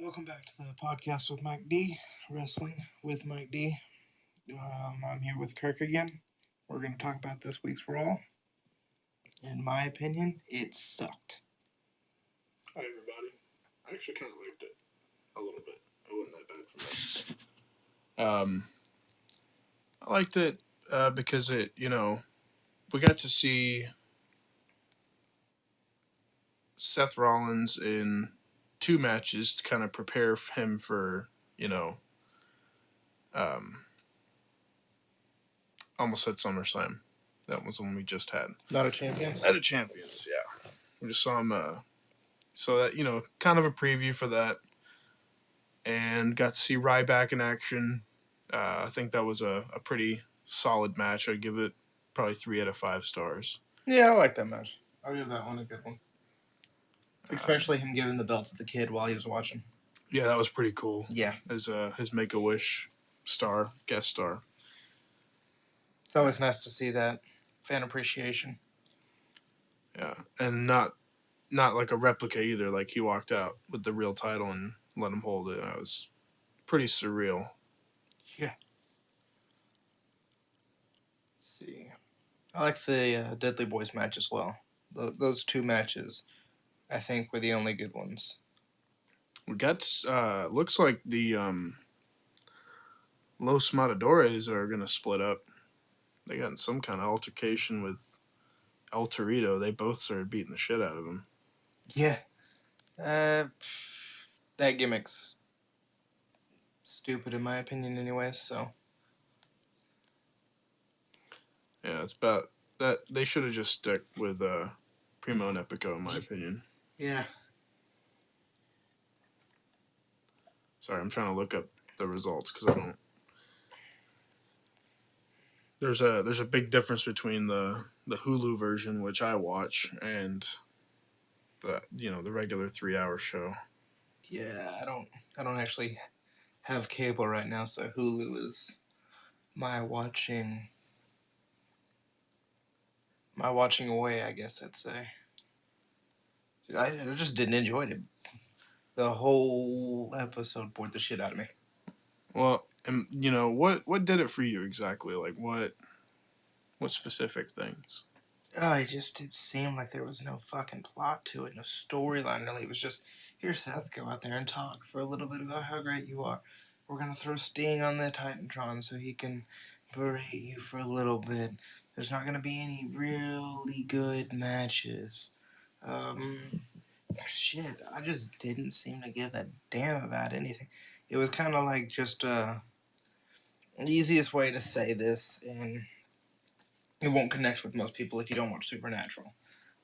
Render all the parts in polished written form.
Welcome back to the podcast with Mike D. Wrestling with Mike D. I'm here with Kirk again. We're going to talk about this week's Raw. In my opinion, it sucked. Hi, everybody. I actually kind of liked it a little bit. It wasn't that bad for me. I liked it because we got to see Seth Rollins in two matches to kind of prepare him for, um, almost said SummerSlam. That was the one we just had. Not a Champions? Not a Champions, yeah. We just saw him, so that, kind of a preview for that. And got to see Ryback in action. I think that was a pretty solid match. I'd give it probably 3 out of 5 stars. Yeah, I like that match. I'll give that one a good one. Especially him giving the belt to the kid while he was watching. Yeah, that was pretty cool. Yeah. As his Make-A-Wish guest star. It's always nice to see that fan appreciation. Yeah, and not like a replica either. Like, he walked out with the real title and let him hold it. That was pretty surreal. Yeah. Let's see. I like the Deadly Boys match as well. Those two matches, I think, were the only good ones. We got, looks like the Los Matadores are going to split up. They got in some kind of altercation with El Torito. They both started beating the shit out of him. Yeah. That gimmick's stupid in my opinion anyways, so. Yeah, it's about that. They should have just stuck with Primo and Epico, in my opinion. Yeah. Sorry, I'm trying to look up the results because I don't. There's a big difference between the Hulu version, which I watch, and the regular 3-hour show. Yeah, I don't actually have cable right now, so Hulu is my watching away, I guess I'd say. I just didn't enjoy it. The whole episode bored the shit out of me. Well, and what did it for you exactly? Like what specific things? It seemed like there was no fucking plot to it, no storyline really. It was just, here, Seth, go out there and talk for a little bit about how great you are. We're gonna throw Sting on the Titantron so he can berate you for a little bit. There's not gonna be any really good matches. Shit, I just didn't seem to give a damn about anything. It was kind of like just the easiest way to say this, and it won't connect with most people if you don't watch Supernatural.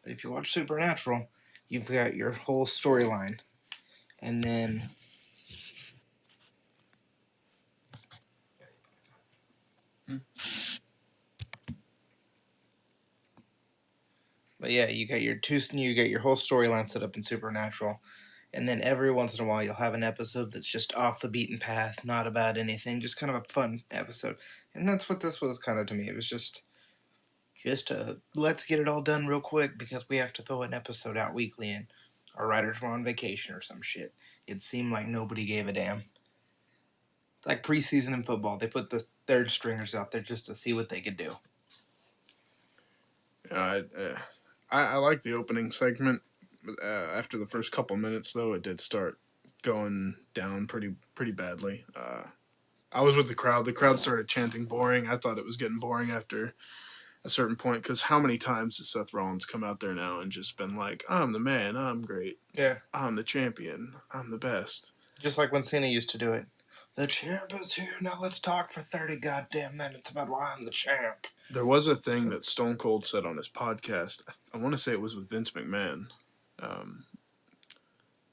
But if you watch Supernatural, you've got your whole storyline, and then but yeah, you got your whole storyline set up in Supernatural, and then every once in a while you'll have an episode that's just off the beaten path, not about anything, just kind of a fun episode. And that's what this was kind of to me. It was just let's get it all done real quick because we have to throw an episode out weekly and our writers were on vacation or some shit. It seemed like nobody gave a damn. It's like preseason in football. They put the third stringers out there just to see what they could do. Yeah, I like the opening segment. After the first couple minutes, though, it did start going down pretty badly. I was with the crowd. The crowd started chanting boring. I thought it was getting boring after a certain point, because how many times has Seth Rollins come out there now and just been like, I'm the man, I'm great. Yeah. I'm the champion, I'm the best. Just like when Cena used to do it. The champ is here, now let's talk for 30 goddamn minutes about why I'm the champ. There was a thing that Stone Cold said on his podcast. I want to say it was with Vince McMahon,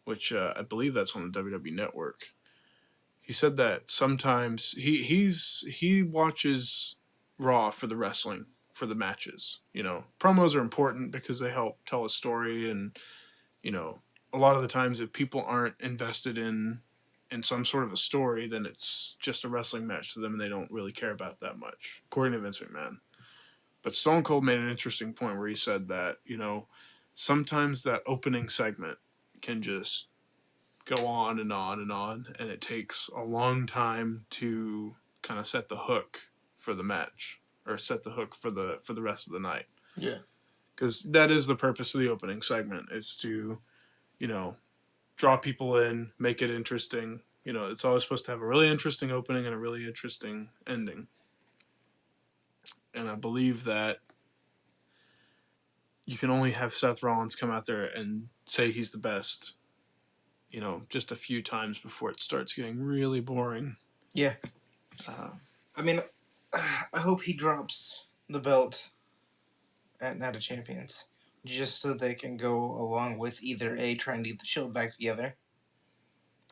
which I believe that's on the WWE Network. He said that sometimes he watches Raw for the wrestling, for the matches. Promos are important because they help tell a story, and a lot of the times if people aren't invested in some sort of a story, then it's just a wrestling match to them and they don't really care about that much, according to Vince McMahon. But Stone Cold made an interesting point where he said that, sometimes that opening segment can just go on and on and on, and it takes a long time to kind of set the hook for the match or set the hook for the rest of the night. Yeah. Because that is the purpose of the opening segment, is to, you know, draw people in, make it interesting. You know, it's always supposed to have a really interesting opening and a really interesting ending. And I believe that you can only have Seth Rollins come out there and say he's the best, you know, just a few times before it starts getting really boring. Yeah. I mean, I hope he drops the belt at Night of Champions, just so they can go along with either A, trying to get the Shield back together,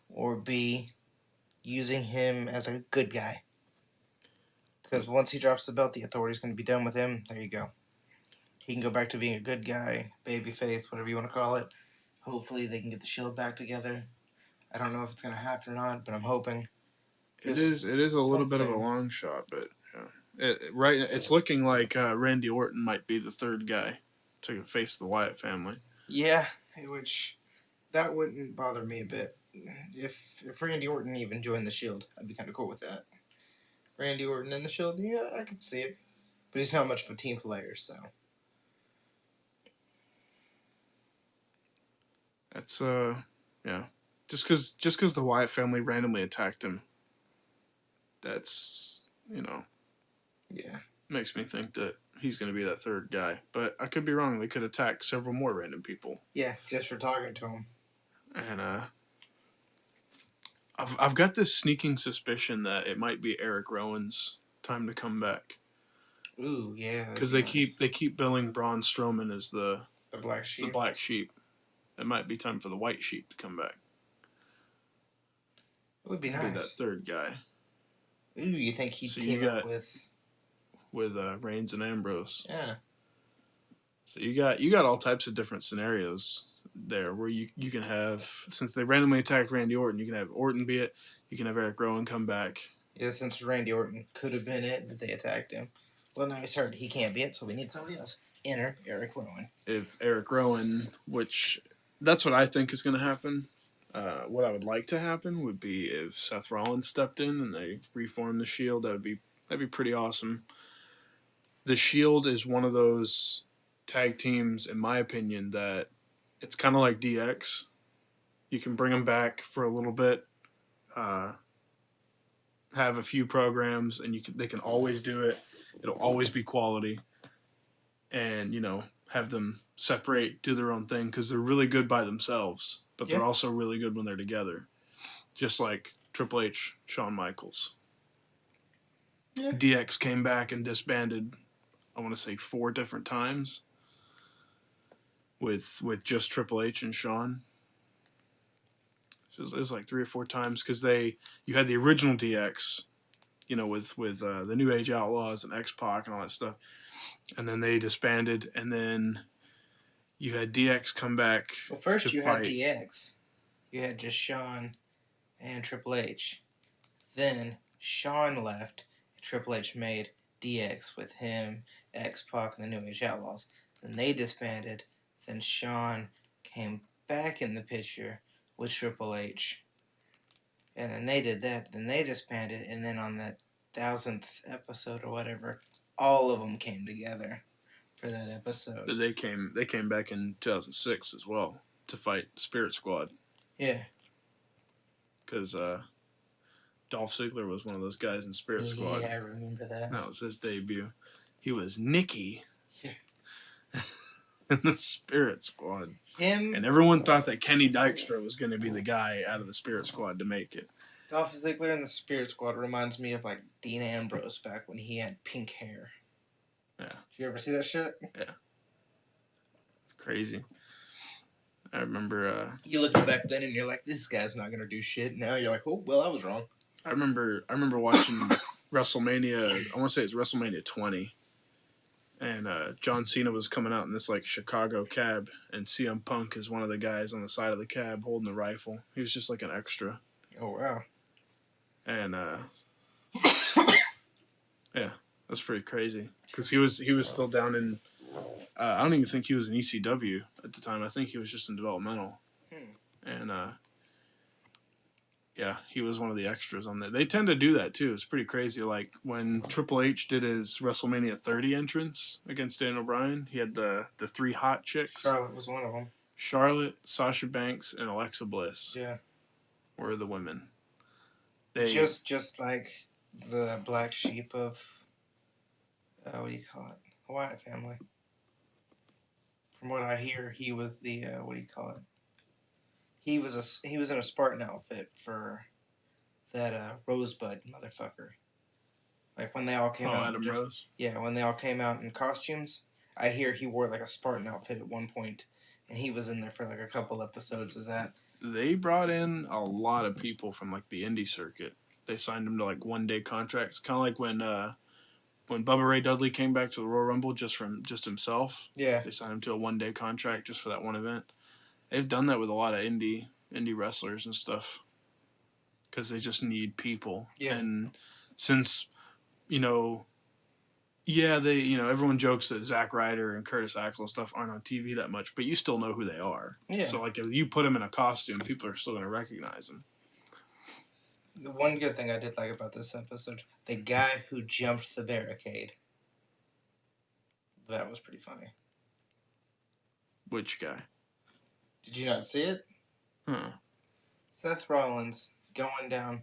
or B, using him as a good guy. Because once he drops the belt, the Authority's going to be done with him. There you go. He can go back to being a good guy, babyface, whatever you want to call it. Hopefully they can get the Shield back together. I don't know if it's going to happen or not, but I'm hoping. It is a little bit of a long shot, but yeah. It's looking like Randy Orton might be the third guy to face the Wyatt family. Yeah, which that wouldn't bother me a bit. If Randy Orton even joined the Shield, I'd be kind of cool with that. Randy Orton in the Shield, yeah, I could see it. But he's not much of a team player, so. That's yeah. Just because the Wyatt family randomly attacked him, that's, you know, Yeah. makes me think that he's going to be that third guy. But I could be wrong. They could attack several more random people. Yeah, just for talking to him. And I've got this sneaking suspicion that it might be Eric Rowan's time to come back. Ooh, yeah. Because they keep billing Braun Strowman as the Black Sheep. The Black Sheep. It might be time for the White Sheep to come back. It would be nice. Be that third guy. Ooh, you think he'd team up with Reigns and Ambrose? Yeah. So you got all types of different scenarios there where you can have, since they randomly attacked Randy Orton, you can have Orton be it. You can have Eric Rowan come back. Yeah, since Randy Orton could have been it, but they attacked him. Well, now he's hurt. He can't be it, so we need somebody else. Enter Eric Rowan. If Eric Rowan, which that's what I think is going to happen. What I would like to happen would be if Seth Rollins stepped in and they reformed the Shield. That'd be pretty awesome. The Shield is one of those tag teams, in my opinion, that it's kind of like DX. You can bring them back for a little bit, have a few programs, and they can always do it. It'll always be quality, and have them separate, do their own thing, because they're really good by themselves, but they're also really good when they're together. Just like Triple H, Shawn Michaels. Yeah. DX came back and disbanded, I want to say 4 different times with just Triple H and Shawn. It was like 3 or 4 times, because you had the original DX, with the New Age Outlaws and X-Pac and all that stuff. And then they disbanded, and then you had DX come back. Well, first you had DX. You had just Shawn and Triple H. Then Shawn left. Triple H made DX with him, X-Pac, and the New Age Outlaws. Then they disbanded. Then Shawn came back in the picture with Triple H. And then they did that. Then they disbanded. And then on the 1000th episode or whatever, all of them came together for that episode. But they came back in 2006 as well to fight Spirit Squad. Yeah. Because Dolph Ziggler was one of those guys in Spirit Squad. Yeah, I remember that. That was his debut. He was Nicky in the Spirit Squad. And everyone thought that Kenny Dykstra was going to be the guy out of the Spirit Squad to make it. Dolph Ziggler in the Spirit Squad reminds me of like Dean Ambrose back when he had pink hair. Yeah. Did you ever see that shit? Yeah. It's crazy. I remember... you look back then and you're like, this guy's not going to do shit. Now you're like, oh, well, I was wrong. I remember watching WrestleMania, I want to say it's WrestleMania 20. And John Cena was coming out in this like Chicago cab, and CM Punk is one of the guys on the side of the cab holding the rifle. He was just like an extra. Oh, wow. And yeah, that's pretty crazy, because he was still down in I don't even think he was in ECW at the time. I think he was just in developmental. And Yeah, he was one of the extras on that. They tend to do that too. It's pretty crazy. Like when Triple H did his WrestleMania 30 entrance against Daniel Bryan, he had the three hot chicks. Charlotte was one of them. Charlotte, Sasha Banks, and Alexa Bliss. Yeah. Were the women. Just like the black sheep of what do you call it? The Wyatt family. From what I hear, he was the what do you call it? He was in a Spartan outfit for that Rosebud motherfucker. Like when they all came out. Adam Rose. Yeah, when they all came out in costumes. I hear he wore like a Spartan outfit at one point, and he was in there for like a couple episodes. Is that? They brought in a lot of people from like the indie circuit. They signed them to like 1-day contracts, kind of like when Bubba Ray Dudley came back to the Royal Rumble just himself. Yeah. They signed him to a 1-day contract just for that one event. They've done that with a lot of indie wrestlers and stuff because they just need people. Yeah. And since everyone jokes that Zack Ryder and Curtis Axel and stuff aren't on TV that much, but you still know who they are. Yeah. So like if you put them in a costume, people are still going to recognize them. The one good thing I did like about this episode, the guy who jumped the barricade. That was pretty funny. Which guy? Did you not see it? Huh. Seth Rollins going down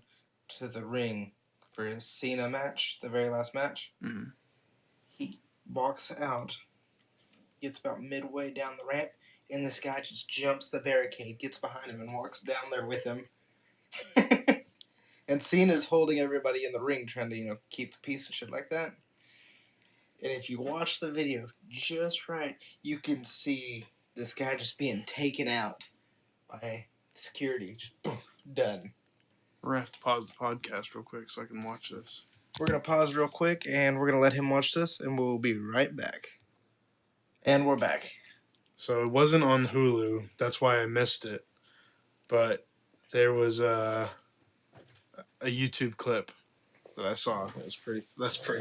to the ring for his Cena match, the very last match. Mm-hmm. He walks out, gets about midway down the ramp, and this guy just jumps the barricade, gets behind him, and walks down there with him. And Cena's holding everybody in the ring, trying to, keep the peace and shit like that. And if you watch the video just right, you can see this guy just being taken out by security. Just boom, done. We're going to have to pause the podcast real quick so I can watch this. We're going to pause real quick, and we're going to let him watch this, and we'll be right back. And we're back. So it wasn't on Hulu. That's why I missed it. But there was a YouTube clip that I saw. That's pretty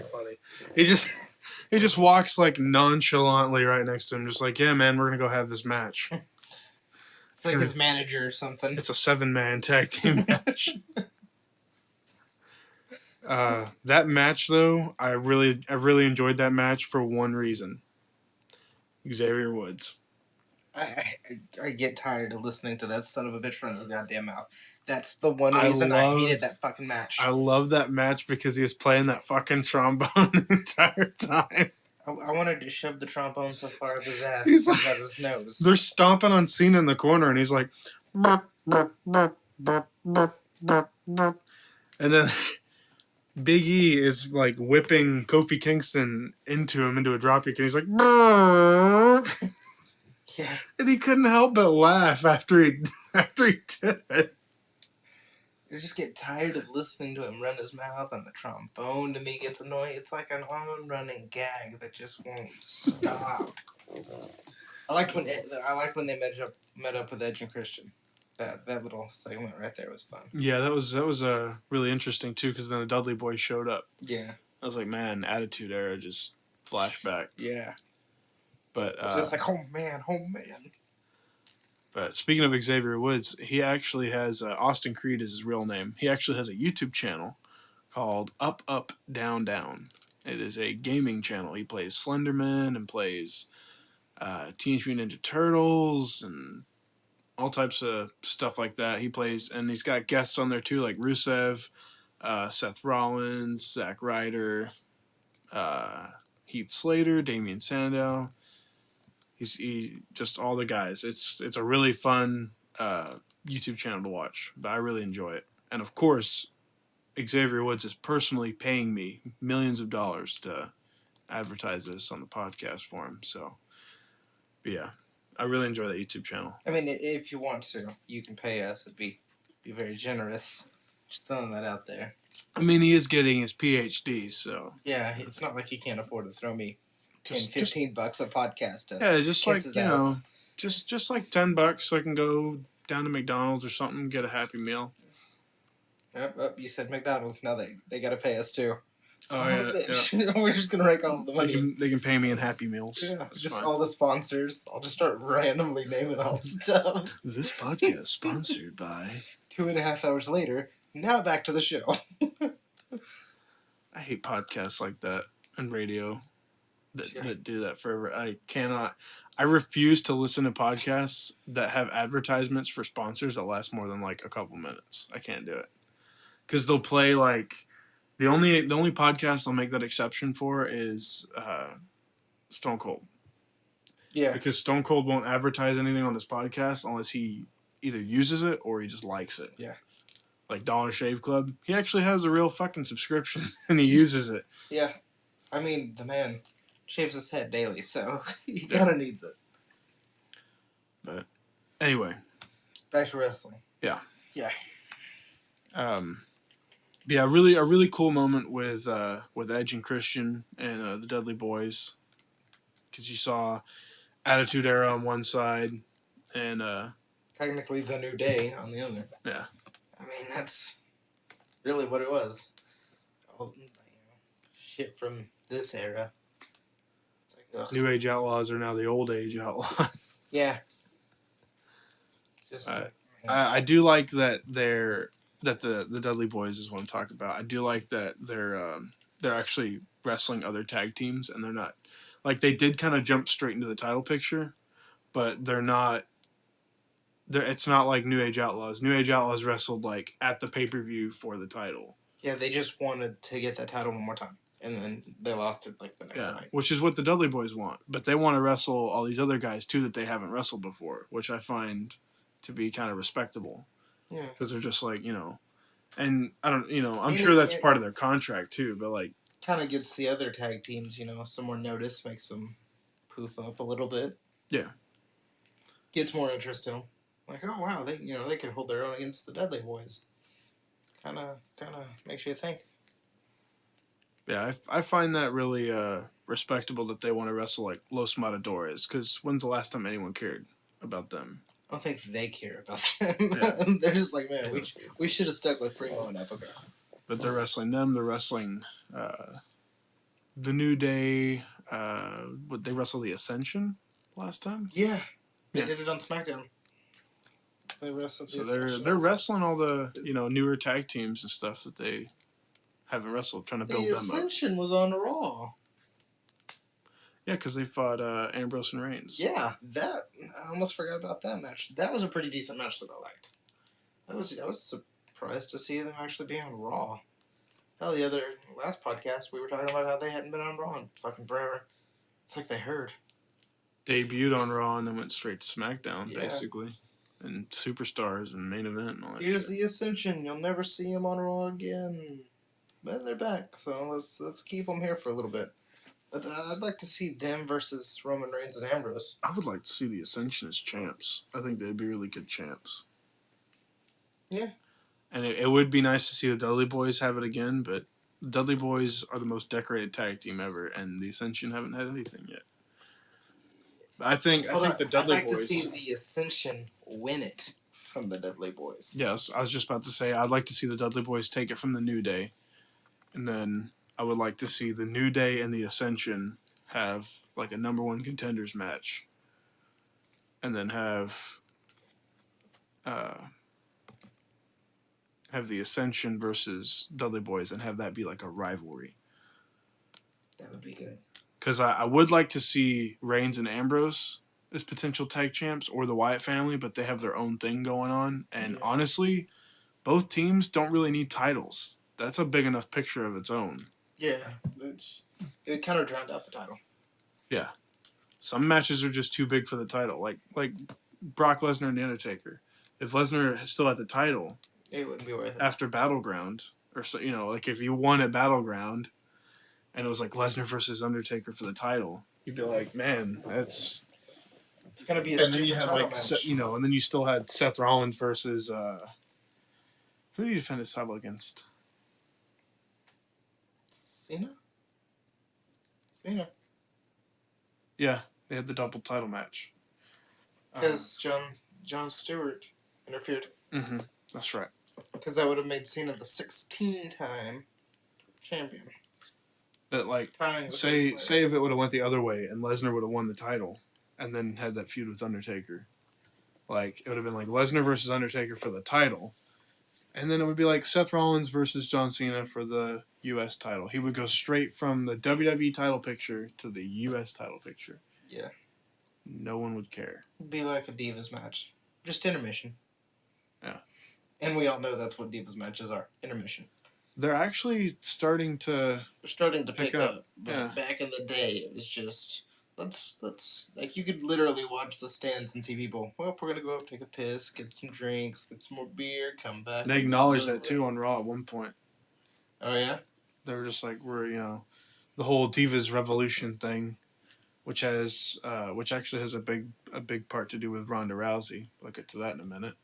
funny. He just walks like nonchalantly right next to him, just like, yeah, man, we're going to go have this match. It's like his manager or something. It's a 7-man tag team match. That match, though, I really enjoyed that match for one reason. Xavier Woods. I get tired of listening to that son of a bitch run his goddamn mouth. That's the one reason I hated that fucking match. I love that match because he was playing that fucking trombone the entire time. I wanted to shove the trombone so far up his ass He's out his nose. They're stomping on Cena in the corner, and he's like, burp, burp, burp, burp, burp, burp, burp. And then Big E is like whipping Kofi Kingston into a dropkick, and he's like, burp. Yeah. And he couldn't help but laugh after he did it. I just get tired of listening to him run his mouth, and the trombone to me gets annoying. It's like an on-running gag that just won't stop. I liked when they met up with Edge and Christian. That little segment right there was fun. Yeah, that was really interesting too, because then the Dudley Boys showed up. Yeah. I was like, man, Attitude Era just flashbacks. Yeah. But it's just like, oh man. But speaking of Xavier Woods, he actually has Austin Creed is his real name. He actually has a YouTube channel called Up Up Down Down. It is a gaming channel. He plays Slenderman and plays Teenage Mutant Ninja Turtles and all types of stuff like that. He plays, and he's got guests on there too, like Rusev, Seth Rollins, Zack Ryder, Heath Slater, Damian Sandow. He just all the guys. It's a really fun YouTube channel to watch, but I really enjoy it. And of course, Xavier Woods is personally paying me millions of dollars to advertise this on the podcast for him. So, but yeah, I really enjoy that YouTube channel. I mean, if you want to, you can pay us. It'd be very generous. Just throwing that out there. I mean, he is getting his PhD, so yeah, it's not like he can't afford to throw me $15 a podcast. Just like just like $10 so I can go down to McDonald's or something and get a Happy Meal. Yep, you said McDonald's. Now they got to pay us too. Oh Son of a yeah, yeah. bitch. We're just gonna rake all the They money. can pay me in Happy Meals. Yeah, That's just fine. all the sponsors. I'll just start randomly naming all the stuff. This podcast sponsored by. 2.5 hours later, now back to the show. I hate podcasts like that and radio that do that forever. I cannot. I refuse to listen to podcasts that have advertisements for sponsors that last more than like a couple minutes. I can't do it because they'll play like the only podcast I'll make that exception for is Stone Cold. Yeah. Because Stone Cold won't advertise anything on this podcast unless he either uses it or he just likes it. Yeah. Like Dollar Shave Club, he actually has a real fucking subscription and he uses it. Yeah. I mean, the man shaves his head daily, so he kind of needs it. But anyway, back to wrestling. Yeah. Yeah. Yeah, a really cool moment with Edge and Christian and the Dudley Boys, because you saw Attitude Era on one side and technically the New Day on the other. Yeah. I mean, that's really what it was. All shit from this era. It's like, New Age Outlaws are now the Old Age Outlaws. Yeah. Just I do like that the Dudley Boys is what I'm talking about. I do like that they're actually wrestling other tag teams and they're not like they did kind of jump straight into the title picture, but they're not. It's not like New Age Outlaws. New Age Outlaws wrestled like at the pay-per-view for the title. Yeah, they just wanted to get that title one more time, and then they lost it like the next night. Which is what the Dudley Boys want, but they want to wrestle all these other guys too that they haven't wrestled before, which I find to be kind of respectable. Yeah, because they're just like and I don't I'm sure that's part of their contract too, but like kind of gets the other tag teams some more notice, makes them poof up a little bit. Yeah, gets more interest in them. Like, oh wow, they they can hold their own against the Dudley Boys. Kind of makes you think. Yeah, I find that really respectable that they want to wrestle like Los Matadores, because when's the last time anyone cared about them? I don't think they care about them. Yeah. They're just like, man, we should have stuck with Primo and Epico. But they're wrestling them. They're wrestling the New Day. Would they wrestle the Ascension last time? Yeah, they did it on SmackDown. They wrestled. So they're wrestling all the newer tag teams and stuff that they haven't wrestled, trying to build them up. The Ascension was on Raw. Yeah, because they fought Ambrose and Reigns. Yeah, I almost forgot about that match. That was a pretty decent match that I liked. I was surprised to see them actually be on Raw. Hell, the last podcast we were talking about how they hadn't been on Raw in fucking forever. It's like they heard. Debuted on Raw and then went straight to SmackDown, basically. And Superstars and Main Event and all that Here's the Ascension. You'll never see them on Raw again. But they're back, so let's keep them here for a little bit. I'd like to see them versus Roman Reigns and Ambrose. I would like to see the Ascension as champs. I think they'd be really good champs. Yeah. And it would be nice to see the Dudley Boys have it again, but the Dudley Boys are the most decorated tag team ever, and the Ascension haven't had anything yet. But I think the Dudley Boys... I'd like to see the Ascension win it from the Dudley Boys. Yes, I was just about to say, I'd like to see the Dudley Boys take it from the New Day, and then I would like to see the New Day and the Ascension have like a number one contenders match, and then have the Ascension versus Dudley Boys and have that be like a rivalry. That would be good. Because I would like to see Reigns and Ambrose as potential tag champs, or the Wyatt family, but they have their own thing going on. And honestly, both teams don't really need titles. That's a big enough picture of its own. Yeah, it kind of drowned out the title. Yeah. Some matches are just too big for the title, like Brock Lesnar and The Undertaker. If Lesnar still had the title, it wouldn't be worth it. After Battleground, or so, like if you won at Battleground, and it was like Lesnar versus Undertaker for the title, you'd be like, man, it's gonna be a stupid title match. And then you still had Seth Rollins versus who did you defend his title against? Cena. Yeah, they had the double title match. Because John Stewart interfered. Mm-hmm. That's right. Because that would have made Cena the 16-time champion. But like, Tying the say third player. if it would have went the other way and Lesnar would have won the title, and then had that feud with Undertaker. Like it would have been like Lesnar versus Undertaker for the title, and then it would be like Seth Rollins versus John Cena for the U.S. title. He would go straight from the WWE title picture to the U.S. title picture. Yeah. No one would care. It'd be like a Divas match. Just intermission. Yeah. And we all know that's what Divas matches are. Intermission. They're actually starting to. They're starting to pick up. But yeah. back in the day, it was just let's like you could literally watch the stands and see people. Well, we're gonna go up, take a piss, get some drinks, get some more beer, come back. They acknowledged that too on Raw at one point. Oh yeah. They were just like, we're the whole Divas Revolution thing, which actually has a big part to do with Ronda Rousey. I'll get to that in a minute.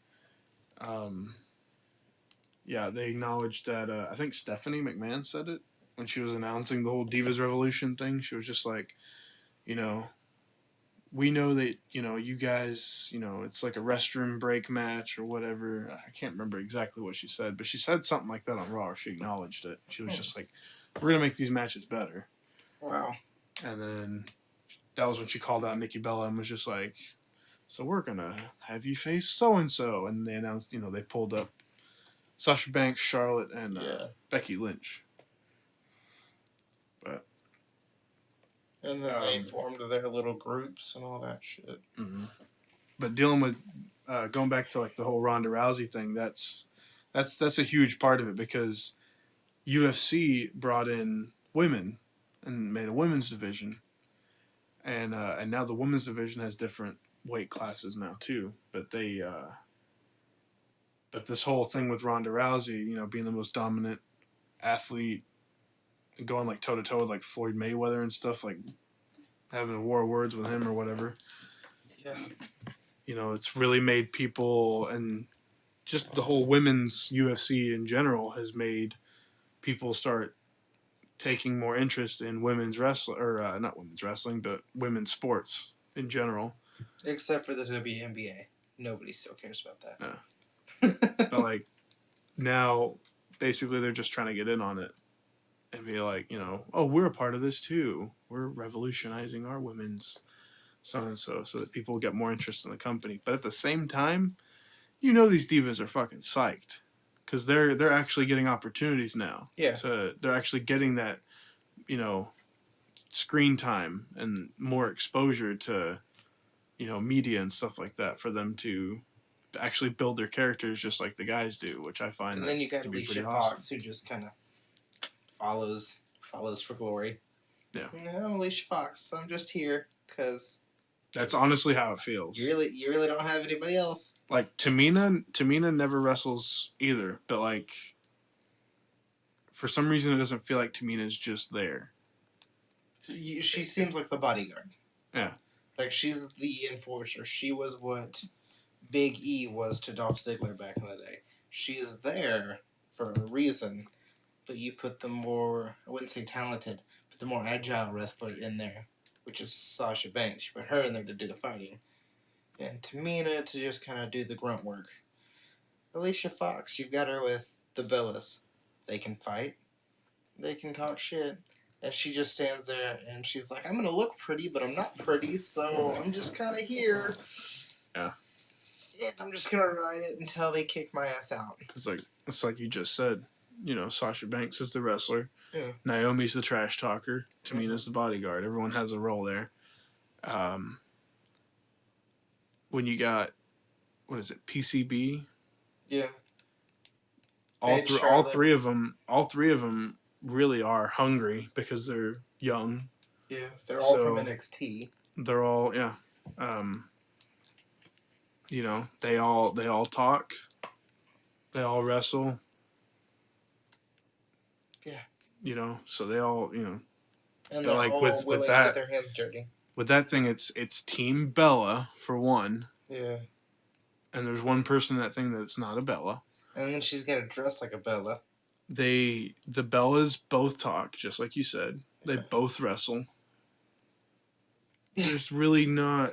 Yeah, they acknowledged that. I think Stephanie McMahon said it when she was announcing the whole Divas Revolution thing. She was just like, we know that, you guys, it's like a restroom break match or whatever. I can't remember exactly what she said, but she said something like that on Raw. She acknowledged it. She was just like, we're going to make these matches better. Wow. And then that was when she called out Nikki Bella and was just like, so we're going to have you face so-and-so. And they announced, they pulled up Sasha Banks, Charlotte, and Becky Lynch. But and then they formed their little groups and all that shit. Mm-hmm. But dealing with going back to like the whole Ronda Rousey thing, that's a huge part of it because UFC brought in women and made a women's division, and now the women's division has different weight classes now too. But but this whole thing with Ronda Rousey, being the most dominant athlete, and going like toe to toe with like Floyd Mayweather and stuff, like having a war of words with him or whatever. Yeah. It's really made people, and just the whole women's UFC in general has made people start taking more interest in women's wrestling, or not women's wrestling, but women's sports in general. Except for the WNBA. Nobody still cares about that. Yeah. But like now, basically they're just trying to get in on it and be like, oh, we're a part of this too. We're revolutionizing our women's so that people get more interest in the company. But at the same time, these divas are fucking psyched because they're actually getting opportunities now. Yeah. They're actually getting that, screen time and more exposure to, media and stuff like that for them to actually build their characters just like the guys do, which I find. And then you got Alicia Fox, who just kind of follows for glory. Yeah. I'm Alicia Fox. I'm just here because. That's honestly how it feels. You really don't have anybody else. Like Tamina never wrestles either, but like for some reason it doesn't feel like Tamina's just there. She seems like the bodyguard. Yeah. Like she's the enforcer. She was what Big E was to Dolph Ziggler back in the day. She's there for a reason, but you put the more, I wouldn't say talented, but the more agile wrestler in there, which is Sasha Banks. You put her in there to do the fighting. And Tamina to just kind of do the grunt work. Alicia Fox, you've got her with the Bellas. They can fight. They can talk shit. And she just stands there and she's like, I'm going to look pretty, but I'm not pretty, so I'm just kind of here. Yeah. I'm just going to ride it until they kick my ass out. Because it's like you just said, Sasha Banks is the wrestler. Yeah. Naomi's the trash talker. Tamina's the bodyguard. Everyone has a role there. When you got, what is it, PCB? Yeah. All three of them really are hungry because they're young. Yeah, they're all from NXT. They're all they all talk. They all wrestle. Yeah. So they all, And they're like with that, to get their hands dirty. With that thing, it's Team Bella for one. Yeah. And there's one person in that thing that's not a Bella. And then she's got to dress like a Bella. The Bellas both talk, just like you said. They both wrestle. There's really not.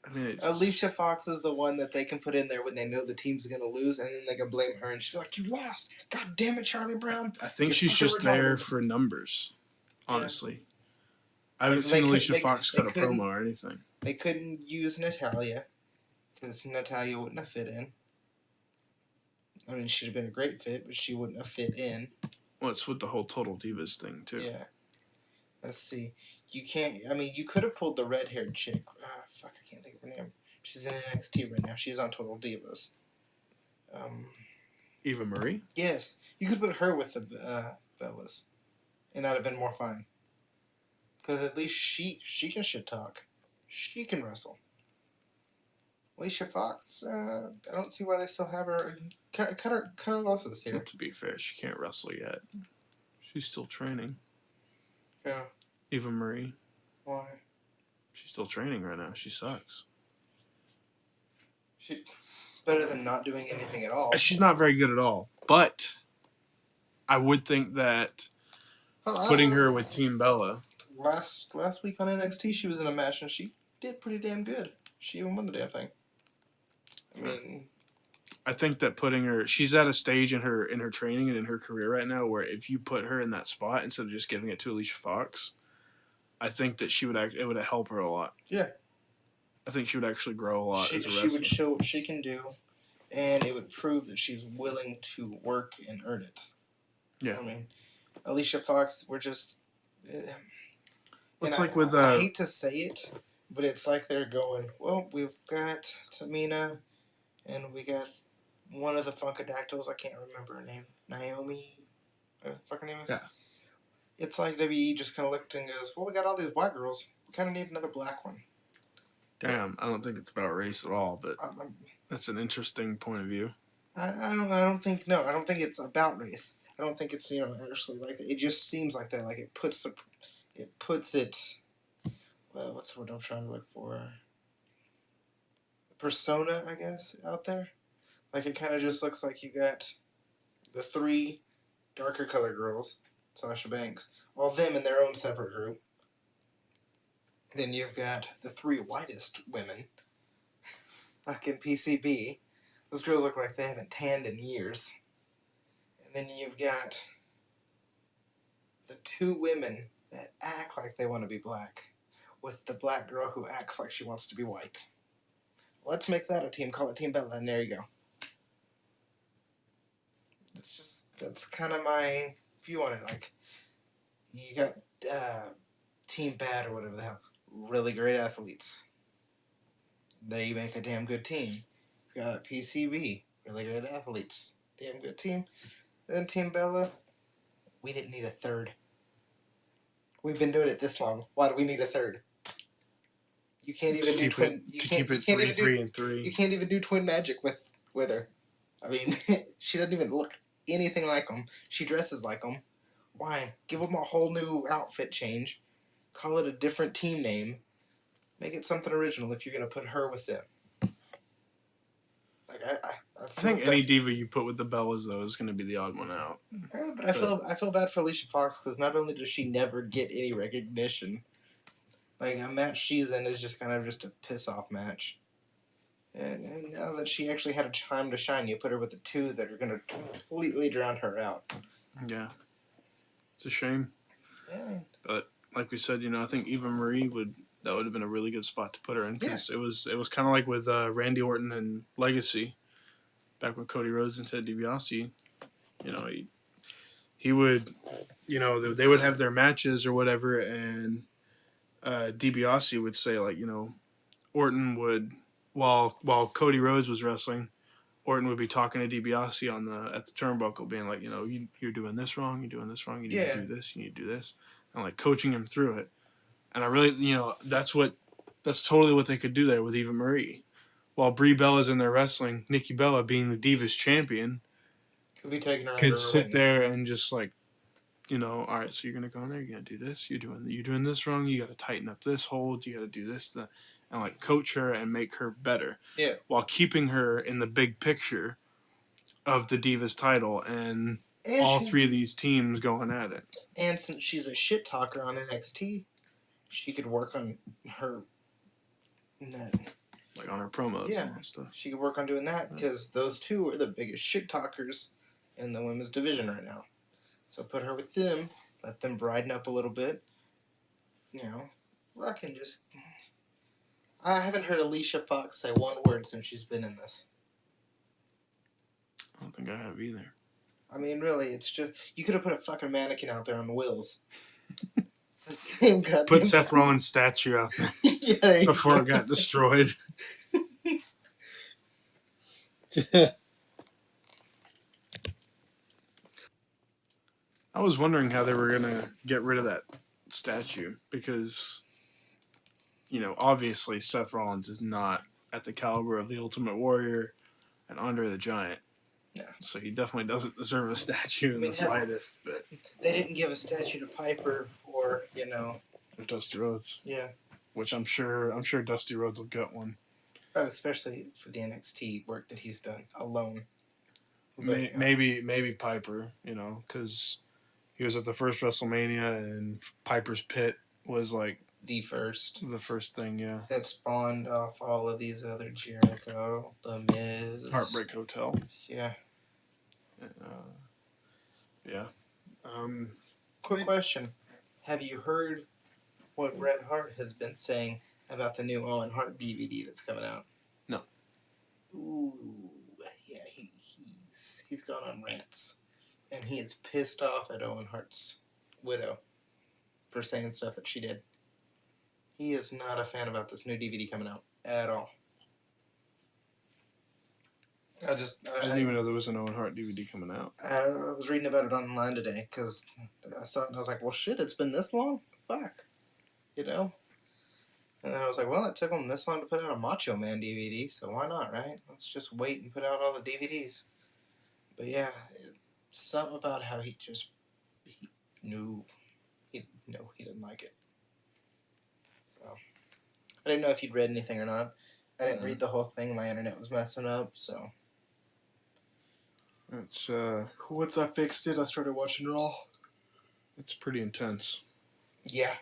I mean, Alicia Fox is the one that they can put in there when they know the team's going to lose, and then they can blame her, and she's like, "You lost! God damn it, Charlie Brown!" I think she's just there for numbers. Yeah. Honestly, I haven't Like seen Alicia Fox they cut a promo couldn't or anything. use Natalia because Natalia wouldn't have fit in. I mean, she'd have been a great fit, but she wouldn't have fit in. Well, it's with the whole Total Divas thing too. Yeah. Let's see. You can't. I mean, you could have pulled the red-haired chick. Ah, fuck, I can't think of her name. She's in NXT right now. She's on Total Divas. Eva Marie. Yes, you could put her with the Bellas, and that'd have been more fun. Because at least she can shit talk. She can wrestle. Alicia Fox, I don't see why they still have her. Cut her losses here. Well, to be fair, she can't wrestle yet. She's still training. Yeah. Eva Marie. Why? She's still training right now. She sucks. It's better than not doing anything at all. She's not very good at all. But I would think that putting her with Team Bella. Last week on NXT, she was in a match and she did pretty damn good. She even won the damn thing. I mean, I think that putting her, she's at a stage in her training and in her career right now where if you put her in that spot instead of just giving it to Alicia Fox, I think that it would help her a lot. Yeah. I think she would actually grow a lot as a wrestler. She would show what she can do, and it would prove that she's willing to work and earn it. Yeah. I mean, Alicia Fox, we're just. It's like with I hate to say it, but it's like they're going, well, we've got Tamina, and we got one of the Funkadactyls. I can't remember her name. Naomi? What the fuck her name is? Yeah. It's like WWE just kind of looked and goes, well, we got all these white girls. We kind of need another black one. Damn, I don't think it's about race at all, but that's an interesting point of view. I don't think it's about race. I don't think it's, actually like that. It just seems like that. Like it puts it, well, what's the word I'm trying to look for? Persona, I guess, out there. Like it kind of just looks like you got the three darker colored girls, Sasha Banks, all them in their own separate group. Then you've got the three whitest women, fucking PCB. Those girls look like they haven't tanned in years. And then you've got the two women that act like they want to be black, with the black girl who acts like she wants to be white. Let's make that a team. Call it Team Bella, and there you go. That's kind of my view on it. Like, you got Team Bad or whatever the hell. Really great athletes. They make a damn good team. You got PCB. Really great athletes. Damn good team. Then Team Bella. We didn't need a third. We've been doing it this long. Why do we need a third? You can't even do twin. You can't even do 3-3. You can't even do twin magic with her. I mean, she doesn't even look anything like them. She dresses like them. Why? Give them a whole new outfit change. Call it a different team name. Make it something original if you're gonna put her with them. Like I think any diva you put with the Bellas though is gonna be the odd one out. Yeah, but I feel bad for Alicia Fox because not only does she never get any recognition, like a match she's in is just kind of just a piss off match. And now that she actually had a time to shine, you put her with the two that are gonna completely drown her out. Yeah, it's a shame. Yeah. But like we said, I think Eva Marie would have been a really good spot to put her in because it was kind of like with Randy Orton and Legacy, back when Cody Rhodes and Ted DiBiase, he would, they would have their matches or whatever, and DiBiase would say like, Orton would while Cody Rhodes was wrestling, Orton would be talking to DiBiase at the turnbuckle, being like, you're doing this wrong, you're doing this wrong, you need to do this, you need to do this, and like coaching him through it. And I really, that's totally what they could do there with Eva Marie. While Brie Bella's in there wrestling, Nikki Bella, being the Divas champion, could be taking her could sit there and just like, all right, so you're gonna go in there, you're gonna do this, you're doing this wrong, you gotta tighten up this hold, you gotta do this, that, and like coach her and make her better. Yeah. While keeping her in the big picture of the Divas title and all three of these teams going at it. And since she's a shit talker on NXT, she could work on her. Like on her promos and stuff. She could work on doing that because those two are the biggest shit talkers in the women's division right now. So put her with them. let them brighten up a little bit. You know, I can just. I haven't heard Alicia Fox say one word since she's been in this. I don't think I have either. I mean, really, it's just you could have put a fucking mannequin out there on wheels. It's the same goddamn. Put Seth Rollins' statue out there yeah, before it got destroyed. I was wondering how they were gonna get rid of that statue because, obviously Seth Rollins is not at the caliber of the Ultimate Warrior and Andre the Giant. No. So he definitely doesn't deserve a statue in the slightest. But they didn't give a statue to Piper or or Dusty Rhodes. Yeah. Which I'm sure Dusty Rhodes will get one. Oh, especially for the NXT work that he's done alone. Maybe Piper, because he was at the first WrestleMania and Piper's Pit was like the first thing, yeah. That spawned off all of these other Jericho, The Miz, Heartbreak Hotel. Yeah. Yeah. Quick question: have you heard what Bret Hart has been saying about the new Owen Hart DVD that's coming out? No. Ooh, yeah, he's gone on rants, and he is pissed off at Owen Hart's widow for saying stuff that she did. He is not a fan about this new DVD coming out at all. I didn't even know there was an Owen Hart DVD coming out. I was reading about it online today because I saw it and I was like, well, shit, it's been this long? Fuck. And then I was like, well, it took them this long to put out a Macho Man DVD, so why not, right? Let's just wait and put out all the DVDs. But yeah, something about how he knew he didn't like it. So I didn't know if you'd read anything or not. I didn't read the whole thing. My internet was messing up, so. It's once I fixed it, I started watching Raw. It's pretty intense. Yeah.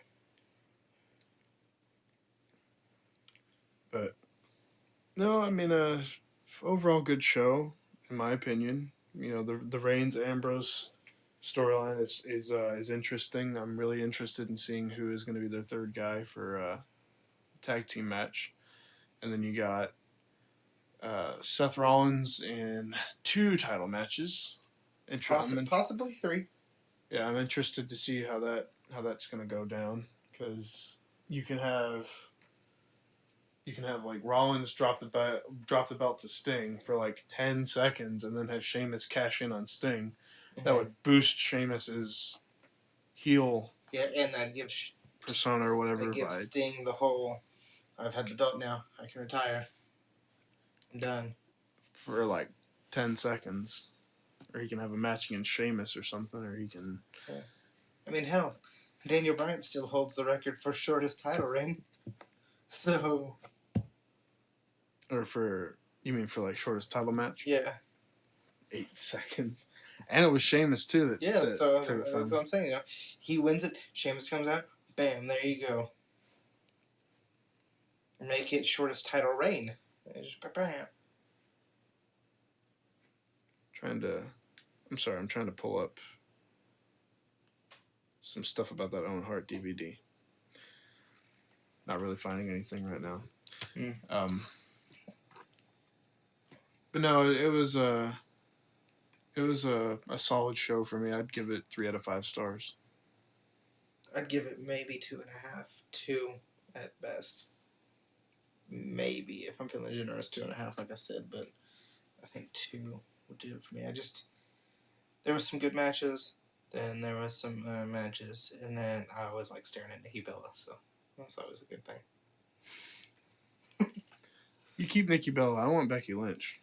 But no, I mean, overall good show in my opinion. The Reigns Ambrose storyline is interesting. I'm really interested in seeing who is going to be their third guy for a tag team match, and then you got Seth Rollins in 2 title matches. Possibly 3. Yeah, I'm interested to see how that's going to go down, because you can have like Rollins drop the belt to Sting for like 10 seconds, and then have Sheamus cash in on Sting. Mm-hmm. That would boost Sheamus's heel. Yeah, and that gives persona or whatever. That gives Sting the whole, I've had the belt now, I can retire. I'm done. For like 10 seconds. Or he can have a match against Sheamus or something, or he can... Yeah. I mean, hell, Daniel Bryan still holds the record for shortest title reign. So... Or for... You mean for like shortest title match? Yeah. 8 seconds. And it was Sheamus too that... Yeah, so that's what I'm saying, He wins it, Sheamus comes out, bam, there you go. Make it shortest title reign. Just bam. I'm trying to pull up some stuff about that Owen Hart DVD. Not really finding anything right now. But no, it was a solid show for me. I'd give it 3 out of 5 stars. I'd give it maybe 2.5, 2 at best. Maybe, if I'm feeling generous, 2.5, like I said, but I think 2 would do it for me. There was some good matches, then there was some matches, and then I was like staring at Nikki Bella, so that's always a good thing. You keep Nikki Bella. I want Becky Lynch.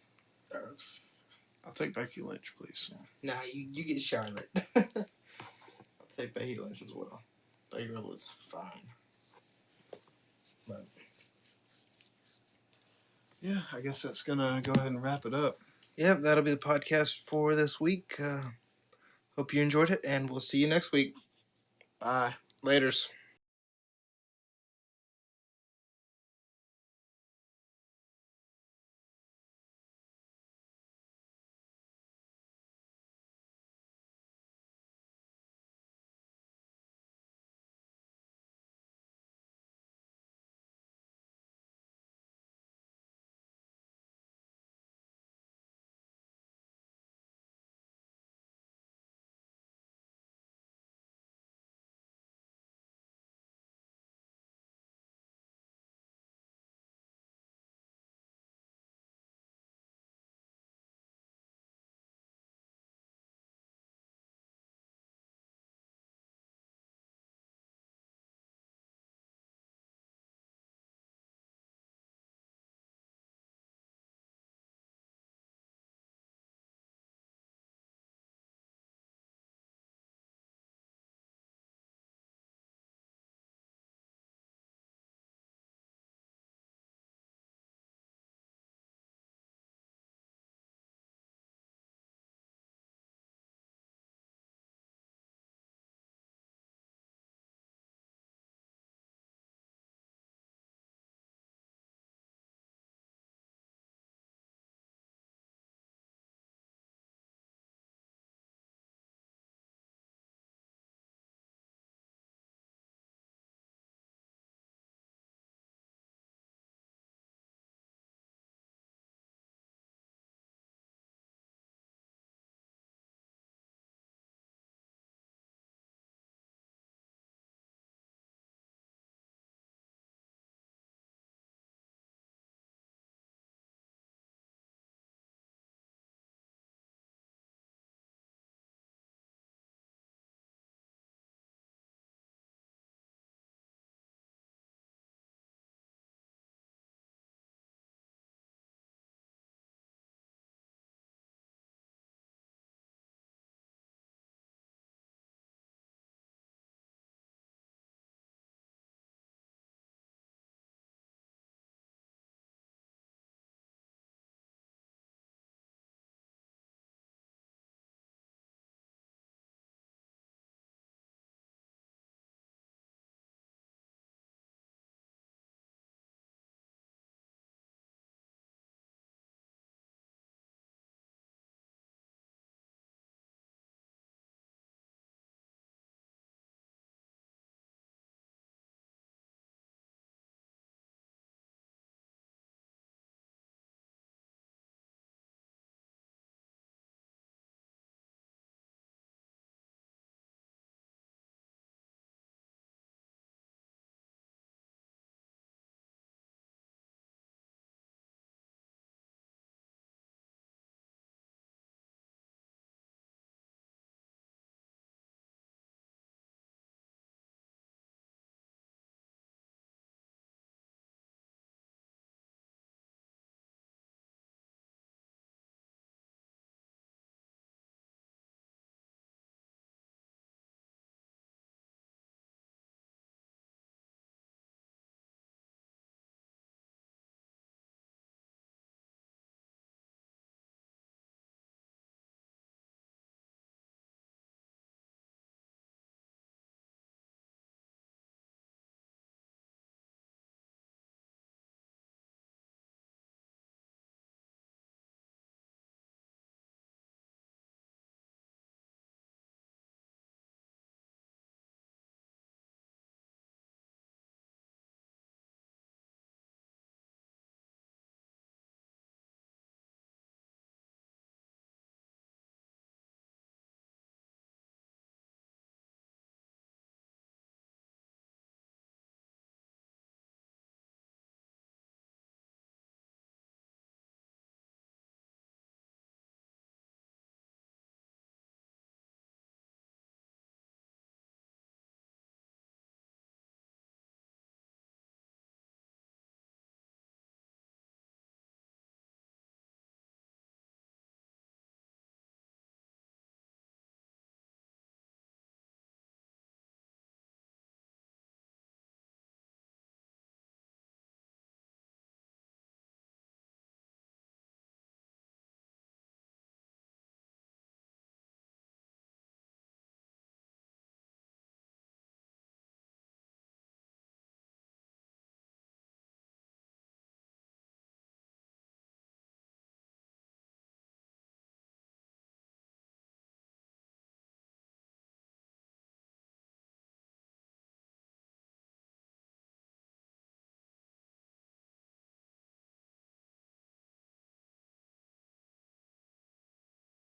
I'll take Becky Lynch, please. Nah, you get Charlotte. I'll take Becky Lynch as well. Becky Girl is fine. But yeah, I guess that's gonna go ahead and wrap it up. Yep, that'll be the podcast for this week. Hope you enjoyed it, and we'll see you next week. Bye. Laters.